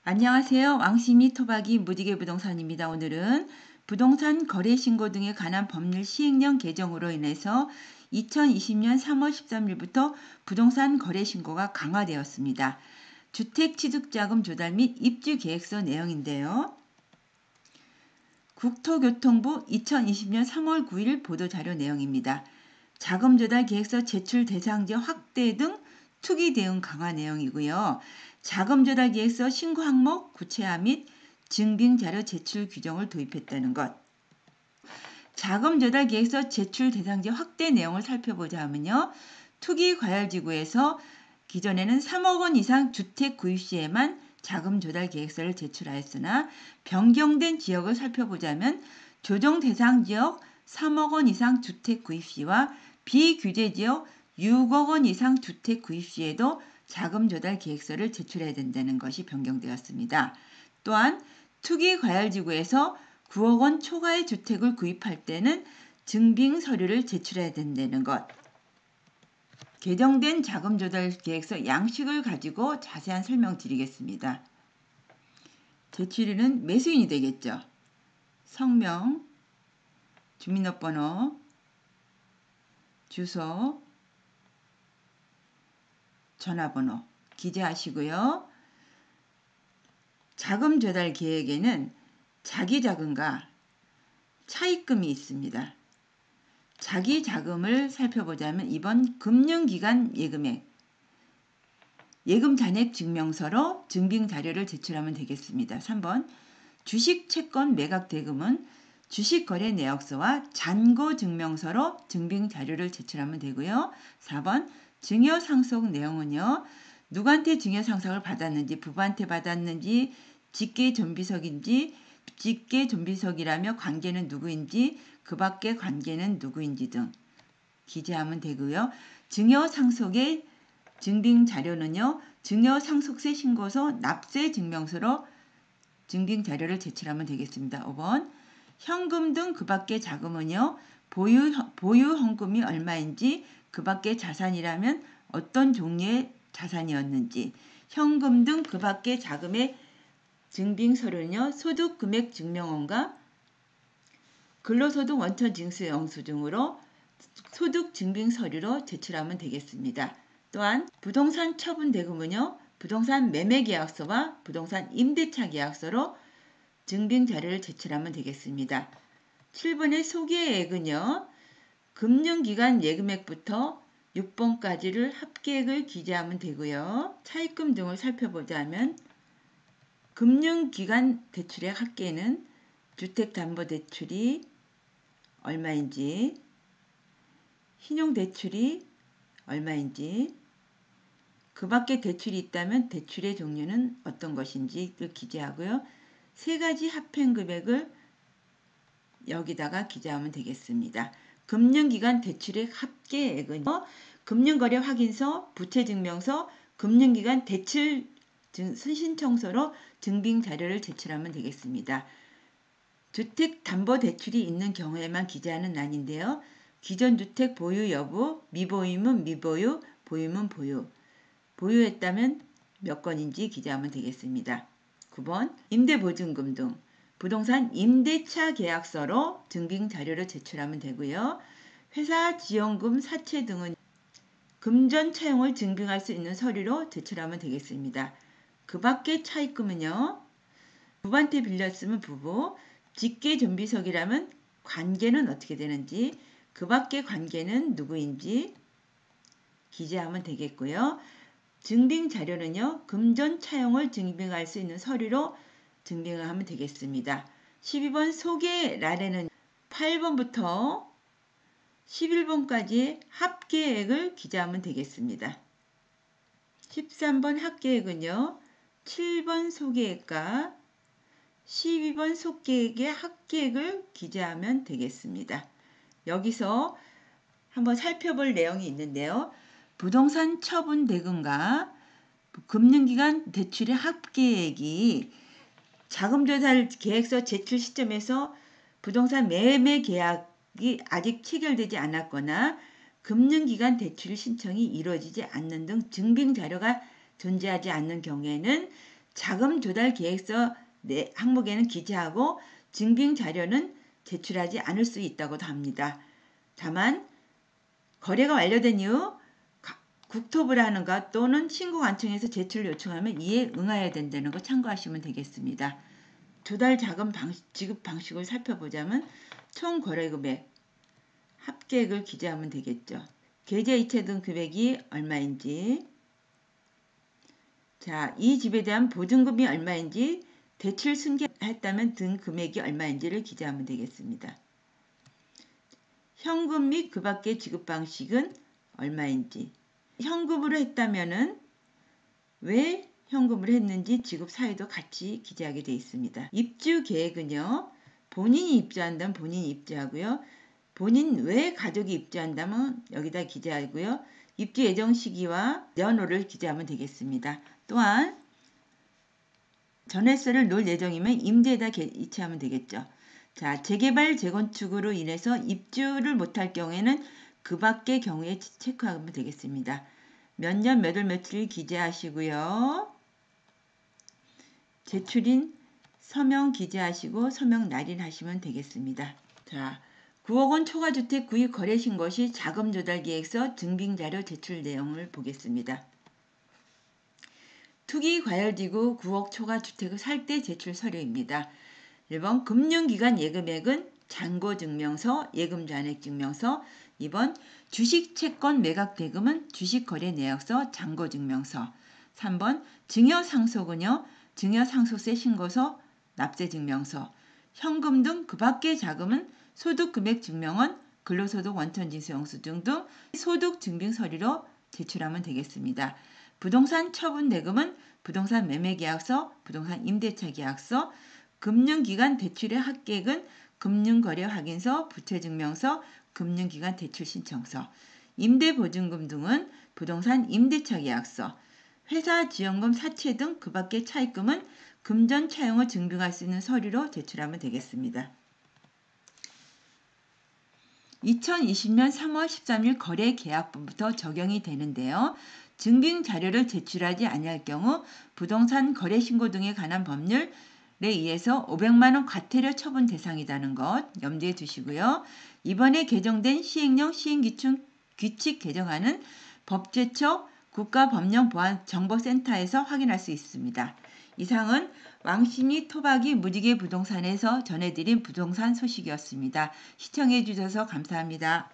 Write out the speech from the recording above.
안녕하세요. 왕심이 토박이 무지개 부동산입니다. 오늘은 부동산 거래 신고 등에 관한 법률 시행령 개정으로 인해서 2020년 3월 13일부터 부동산 거래 신고가 강화되었습니다. 주택 취득자금 조달 및 입주 계획서 내용인데요. 국토교통부 2020년 3월 9일 보도자료 내용입니다. 자금 조달 계획서 제출 대상지 확대 등 투기 대응 강화 내용이고요. 자금 조달 계획서 신고 항목 구체화 및 증빙 자료 제출 규정을 도입했다는 것. 자금 조달 계획서 제출 대상지 확대 내용을 살펴보자 하면요. 투기 과열지구에서 기존에는 3억 원 이상 주택 구입 시에만 자금 조달 계획서를 제출하였으나 변경된 지역을 살펴보자면 조정 대상 지역 3억 원 이상 주택 구입 시와 비규제 지역 6억 원 이상 주택 구입 시에도 자금 조달 계획서를 제출해야 된다는 것이 변경되었습니다. 또한 투기 과열지구에서 9억 원 초과의 주택을 구입할 때는 증빙 서류를 제출해야 된다는 것. 개정된 자금 조달 계획서 양식을 가지고 자세한 설명 드리겠습니다. 제출인은 매수인이 되겠죠. 성명, 주민등록번호, 주소, 전화번호 기재하시고요. 자금 조달 계획에는 자기 자금과 차입금이 있습니다. 자기 자금을 살펴보자면 이번 금융기관 예금액, 예금 잔액 증명서로 증빙 자료를 제출하면 되겠습니다. 3번 주식 채권 매각 대금은 주식 거래 내역서와 잔고 증명서로 증빙 자료를 제출하면 되고요. 4번 증여 상속 내용은요. 누구한테 증여 상속을 받았는지, 부부한테 받았는지, 직계 존비속인지, 직계 존비속이라며 관계는 누구인지, 그 밖의 관계는 누구인지 등 기재하면 되고요. 증여 상속의 증빙 자료는요. 증여 상속세 신고서 납세 증명서로 증빙 자료를 제출하면 되겠습니다. 5번 현금 등 그 밖의 자금은요. 보유 현금이 얼마인지, 그 밖의 자산이라면 어떤 종류의 자산이었는지, 현금 등 그 밖의 자금의 증빙 서류는요. 소득 금액 증명원과 근로소득 원천 징수 영수증으로 소득 증빙 서류로 제출하면 되겠습니다. 또한 부동산 처분 대금은요. 부동산 매매 계약서와 부동산 임대차 계약서로 증빙 자료를 제출하면 되겠습니다. 7번의 소개액은요. 금융기관 예금액부터 6번까지를 합계액을 기재하면 되고요. 차입금 등을 살펴보자면 금융기관 대출의 합계는 주택담보대출이 얼마인지, 신용대출이 얼마인지, 그 밖에 대출이 있다면 대출의 종류는 어떤 것인지를 기재하고요. 세 가지 합행금액을 여기다가 기재하면 되겠습니다. 금융기관 대출의 합계액은 금융거래 확인서, 부채증명서, 금융기관 대출 신청서로 증빙 자료를 제출하면 되겠습니다. 주택담보대출이 있는 경우에만 기재하는 란인데요. 기존 주택 보유 여부, 미보유면 미보유, 보유면 보유. 보유했다면 몇 건인지 기재하면 되겠습니다. 9번 임대보증금 등 부동산 임대차 계약서로 증빙 자료를 제출하면 되고요. 회사 지원금 사채 등은 금전 차용을 증빙할 수 있는 서류로 제출하면 되겠습니다. 그 밖의 차입금은요. 부부한테 빌렸으면 부부, 직계 존비속이라면 관계는 어떻게 되는지, 그 밖의 관계는 누구인지 기재하면 되겠고요. 증빙 자료는요. 금전 차용을 증빙할 수 있는 서류로 증빙을 하면 되겠습니다. 12번 소개란에는 8번부터 11번까지 합계액을 기재하면 되겠습니다. 13번 합계액은요. 7번 소개액과 12번 소개액의 합계액을 기재하면 되겠습니다. 여기서 한번 살펴볼 내용이 있는데요. 부동산 처분 대금과 금융기관 대출의 합계액이 자금조달 계획서 제출 시점에서 부동산 매매 계약이 아직 체결되지 않았거나 금융기관 대출 신청이 이루어지지 않는 등 증빙 자료가 존재하지 않는 경우에는 자금 조달 계획서 항목에는 기재하고 증빙 자료는 제출하지 않을 수 있다고도 합니다. 다만 거래가 완료된 이후 국토부라는가 또는 신고관청에서 제출을 요청하면 이에 응하여야 된다는 거 참고하시면 되겠습니다. 조달 자금 지급 방식을 살펴보자면 총 거래 금액, 합계액을 기재하면 되겠죠. 계좌 이체 등 금액이 얼마인지, 자, 이 집에 대한 보증금이 얼마인지, 대출 승계했다면 등 금액이 얼마인지를 기재하면 되겠습니다. 현금 및 그 밖의 지급 방식은 얼마인지, 현금으로 했다면은 왜 현금으로 했는지 지급 사유도 같이 기재하게 되어 있습니다. 입주 계획은요, 본인이 입주한다면 본인이 입주하고요, 본인 외 가족이 입주한다면 여기다 기재하고요, 입주 예정 시기와 연호를 기재하면 되겠습니다. 또한 전월세를 놓을 예정이면 임대에다 이체하면 되겠죠. 자, 재개발, 재건축으로 인해서 입주를 못할 경우에는 그 밖의 경우에 체크하면 되겠습니다. 몇 년, 몇 월, 며칠 기재하시고요. 제출인 서명 기재하시고 서명 날인하시면 되겠습니다. 자, 9억 원 초과주택 구입 거래 신고 시 자금 조달 계획서 증빙자료 제출 내용을 보겠습니다. 투기 과열지구 9억 초과 주택을 살 때 제출 서류입니다. 1번 금융기관 예금액은 잔고증명서, 예금잔액증명서. 2번 주식채권 매각 대금은 주식거래내역서, 잔고증명서. 3번 증여상속은요, 증여상속세 신고서, 납세증명서. 현금 등 그 밖의 자금은 소득금액증명원, 근로소득 원천징수영수증 등 소득증빙 서류로 제출하면 되겠습니다. 부동산 처분 대금은 부동산 매매계약서, 부동산 임대차계약서, 금융기관 대출의 합계액은 금융거래 확인서, 부채증명서, 금융기관 대출 신청서, 임대보증금 등은 부동산 임대차 계약서, 회사 지원금 사채 등 그 밖의 차입금은 금전 차용을 증빙할 수 있는 서류로 제출하면 되겠습니다. 2020년 3월 13일 거래 계약분부터 적용이 되는데요. 증빙 자료를 제출하지 아니할 경우 부동산 거래 신고 등에 관한 법률에 의해서 500만 원 과태료 처분 대상이라는 것 염두에 두시고요. 이번에 개정된 시행령 시행규칙 개정안은 법제처 국가법령보안정보센터에서 확인할 수 있습니다. 이상은 왕신이 토박이 무지개 부동산에서 전해드린 부동산 소식이었습니다. 시청해 주셔서 감사합니다.